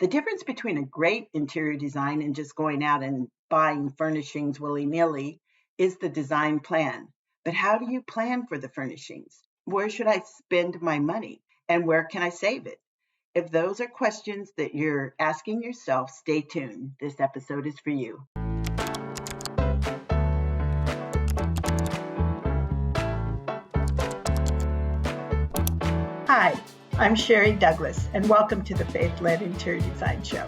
The difference between a great interior design and just going out and buying furnishings willy-nilly is the design plan. But how do you plan for the furnishings? Where should I spend my money? And where can I save it? If those are questions that you're asking yourself, stay tuned. This episode is for you. Hi, I'm Sherry Douglas, and welcome to the Faith-Led Interior Design Show.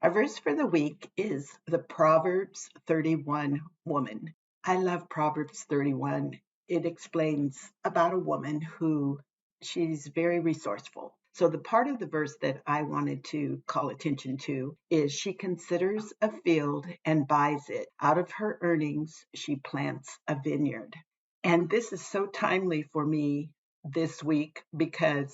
Our verse for the week is the Proverbs 31 woman. I love Proverbs 31. It explains about a woman who she's very resourceful. So the part of the verse that I wanted to call attention to is she considers a field and buys it. Out of her earnings, she plants a vineyard. And this is so timely for me this week because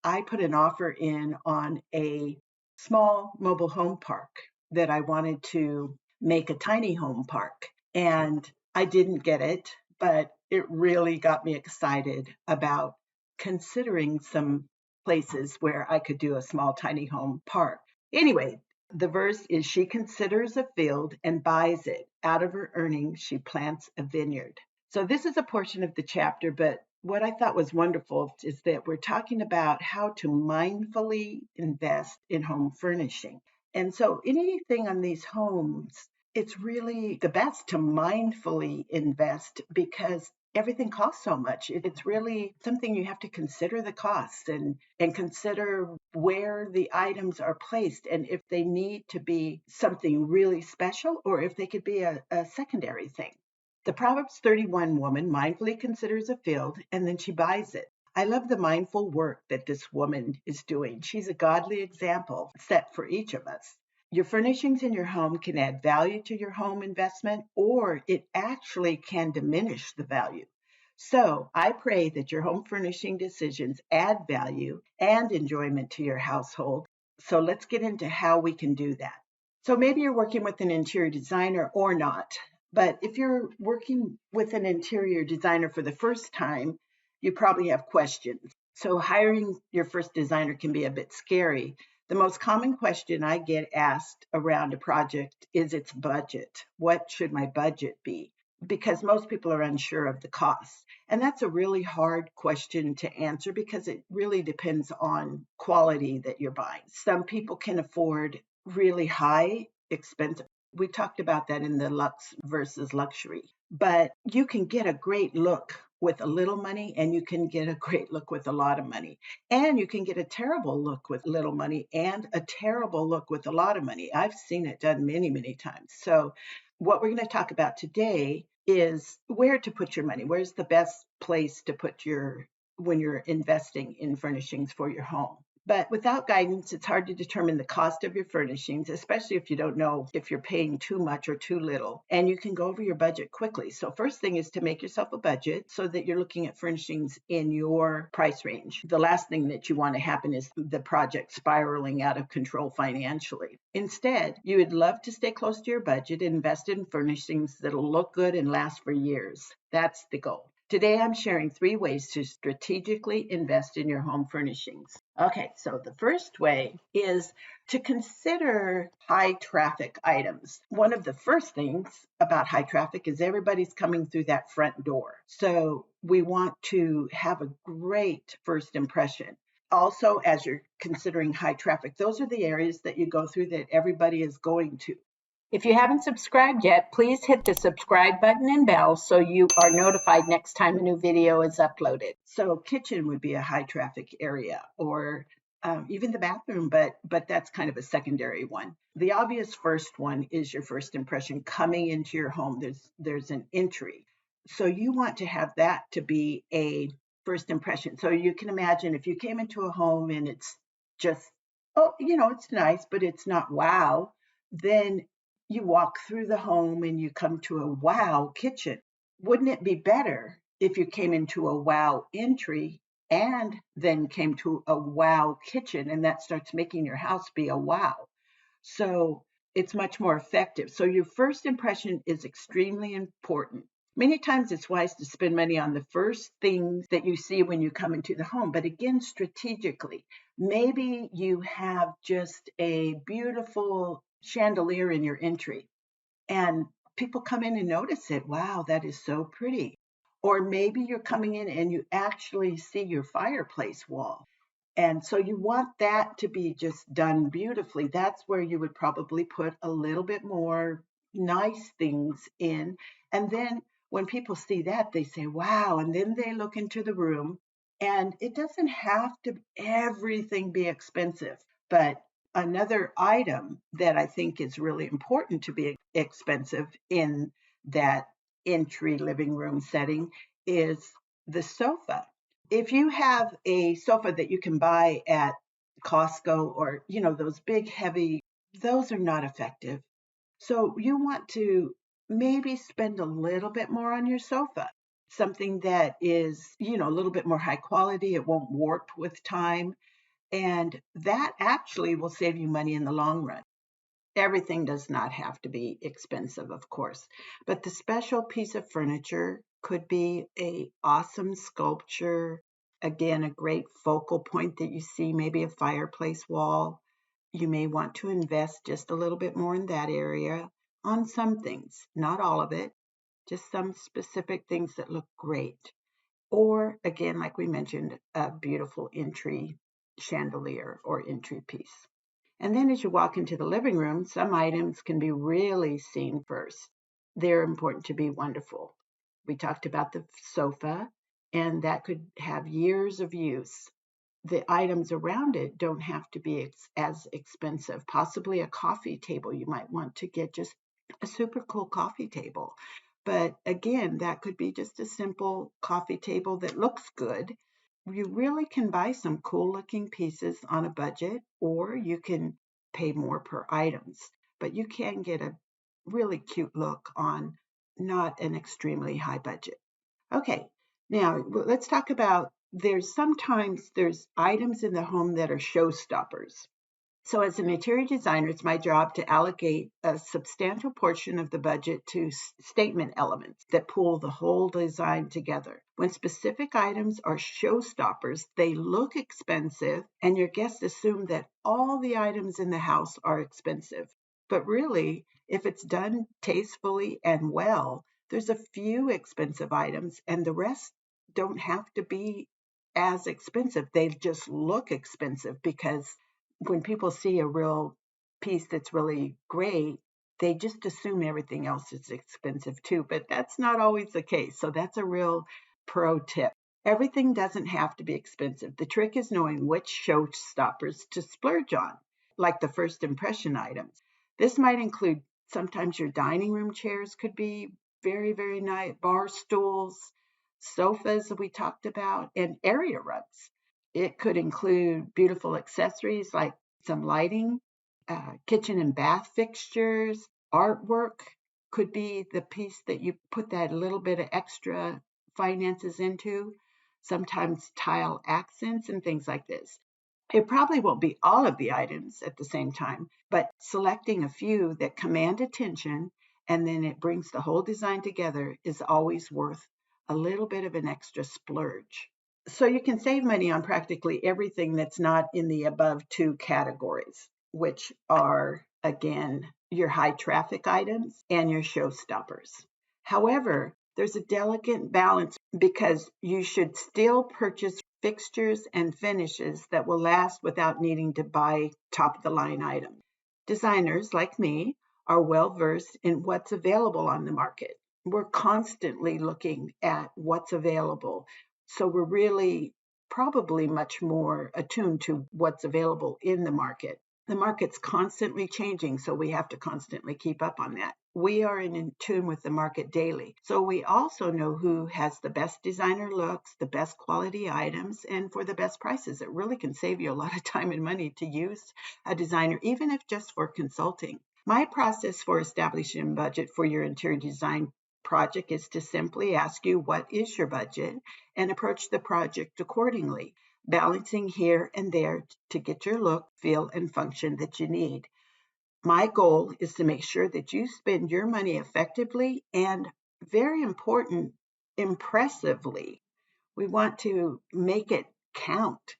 I put an offer in on a small mobile home park that I wanted to make a tiny home park. And I didn't get it, but it really got me excited about considering some places where I could do a small tiny home park. Anyway, the verse is she considers a field and buys it. Out of her earnings, she plants a vineyard. So this is a portion of the chapter, but what I thought was wonderful is that we're talking about how to mindfully invest in home furnishing. And so anything on these homes, it's really the best to mindfully invest because everything costs so much. It's really something you have to consider the costs and consider where the items are placed and if they need to be something really special or if they could be a secondary thing. The Proverbs 31 woman mindfully considers a field and then she buys it. I love the mindful work that this woman is doing. She's a godly example set for each of us. Your furnishings in your home can add value to your home investment, or it actually can diminish the value. So I pray that your home furnishing decisions add value and enjoyment to your household. So let's get into how we can do that. So maybe you're working with an interior designer or not. But if you're working with an interior designer for the first time, you probably have questions. So hiring your first designer can be a bit scary. The most common question I get asked around a project is its budget. What should my budget be? Because most people are unsure of the cost. And that's a really hard question to answer because it really depends on quality that you're buying. Some people can afford really high, expensive. We talked about that in the luxe versus luxury, but you can get a great look with a little money and you can get a great look with a lot of money. And you can get a terrible look with little money and a terrible look with a lot of money. I've seen it done many, many times. So what we're going to talk about today is where to put your money. Where's the best place to put when you're investing in furnishings for your home? But without guidance, it's hard to determine the cost of your furnishings, especially if you don't know if you're paying too much or too little. And you can go over your budget quickly. So first thing is to make yourself a budget so that you're looking at furnishings in your price range. The last thing that you want to happen is the project spiraling out of control financially. Instead, you would love to stay close to your budget and invest in furnishings that'll look good and last for years. That's the goal. Today, I'm sharing 3 ways to strategically invest in your home furnishings. Okay, so the first way is to consider high traffic items. One of the first things about high traffic is everybody's coming through that front door. So we want to have a great first impression. Also, as you're considering high traffic, those are the areas that you go through that everybody is going to. If you haven't subscribed yet, please hit the subscribe button and bell so you are notified next time a new video is uploaded. So kitchen would be a high traffic area or even the bathroom, but that's kind of a secondary one. The obvious first one is your first impression coming into your home. There's an entry. So you want to have that to be a first impression. So you can imagine if you came into a home and it's just, it's nice, but it's not wow, then you walk through the home and you come to a wow kitchen. Wouldn't it be better if you came into a wow entry and then came to a wow kitchen and that starts making your house be a wow? So it's much more effective. So your first impression is extremely important. Many times it's wise to spend money on the first things that you see when you come into the home, but again, strategically. Maybe you have just a beautiful chandelier in your entry and people come in and notice it. Wow, that is so pretty. Or maybe you're coming in and you actually see your fireplace wall. And so you want that to be just done beautifully. That's where you would probably put a little bit more nice things in. And then when people see that, they say, wow. And then they look into the room. And it doesn't have to everything be expensive. But another item that I think is really important to be expensive in that entry living room setting is the sofa. If you have a sofa that you can buy at Costco or, those big, heavy, those are not effective. So you want to maybe spend a little bit more on your sofa, something that is, a little bit more high quality. It won't warp with time. And that actually will save you money in the long run. Everything does not have to be expensive, of course, but the special piece of furniture could be a awesome sculpture. Again, a great focal point that you see, maybe a fireplace wall. You may want to invest just a little bit more in that area on some things, not all of it, just some specific things that look great. Or again, like we mentioned, a beautiful entry chandelier or entry piece. And then as you walk into the living room, some items can be really seen first. They're important to be wonderful. We talked about the sofa, and that could have years of use. The items around it don't have to be as expensive. Possibly a coffee table. You might want to get just a super cool coffee table. But again, that could be just a simple coffee table that looks good. You really can buy some cool looking pieces on a budget, or you can pay more per items. But you can get a really cute look on not an extremely high budget. Okay, now let's talk about there's items in the home that are showstoppers. So, as an interior designer, it's my job to allocate a substantial portion of the budget to statement elements that pull the whole design together. When specific items are showstoppers, they look expensive, and your guests assume that all the items in the house are expensive. But really, if it's done tastefully and well, there's a few expensive items, and the rest don't have to be as expensive. They just look expensive because when people see a real piece that's really great, they just assume everything else is expensive too, but that's not always the case. So that's a real pro tip. Everything doesn't have to be expensive. The trick is knowing which showstoppers to splurge on, like the first impression items. This might include sometimes your dining room chairs could be very, very nice, bar stools, sofas that we talked about, and area rugs. It could include beautiful accessories like some lighting, kitchen and bath fixtures, artwork could be the piece that you put that little bit of extra finances into, sometimes tile accents and things like this. It probably won't be all of the items at the same time, but selecting a few that command attention and then it brings the whole design together is always worth a little bit of an extra splurge. So you can save money on practically everything that's not in the above two categories, which are, again, your high traffic items and your showstoppers. However, there's a delicate balance because you should still purchase fixtures and finishes that will last without needing to buy top of the line items. Designers like me are well versed in what's available on the market. We're constantly looking at what's available. So we're really probably much more attuned to what's available in the market. The market's constantly changing, so we have to constantly keep up on that. We are in tune with the market daily. So we also know who has the best designer looks, the best quality items, and for the best prices. It really can save you a lot of time and money to use a designer, even if just for consulting. My process for establishing a budget for your interior design project is to simply ask you what is your budget and approach the project accordingly, balancing here and there to get your look, feel, and function that you need. My goal is to make sure that you spend your money effectively and very important, impressively. We want to make it count,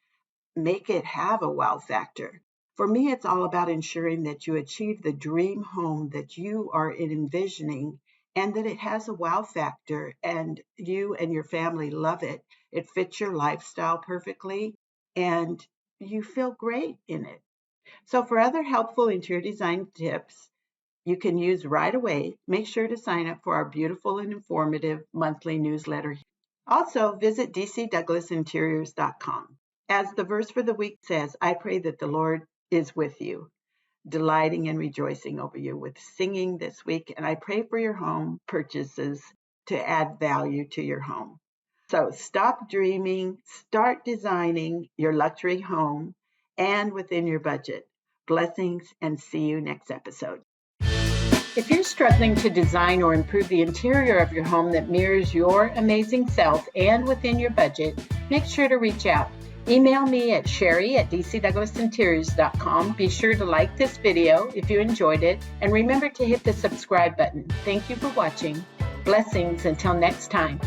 make it have a wow factor. For me, it's all about ensuring that you achieve the dream home that you are envisioning and that it has a wow factor and you and your family love it. It fits your lifestyle perfectly and you feel great in it. So, for other helpful interior design tips you can use right away, make sure to sign up for our beautiful and informative monthly newsletter. Also, visit dcdouglasinteriors.com. As the verse for the week says, I pray that the Lord is with you, delighting and rejoicing over you with singing this week. And I pray for your home purchases to add value to your home. So stop dreaming, start designing your luxury home and within your budget. Blessings and see you next episode. If you're struggling to design or improve the interior of your home that mirrors your amazing self and within your budget, make sure to reach out. Email me at sherry@dcdouglasinteriors.com. Be sure to like this video if you enjoyed it, and remember to hit the subscribe button. Thank you for watching. Blessings until next time.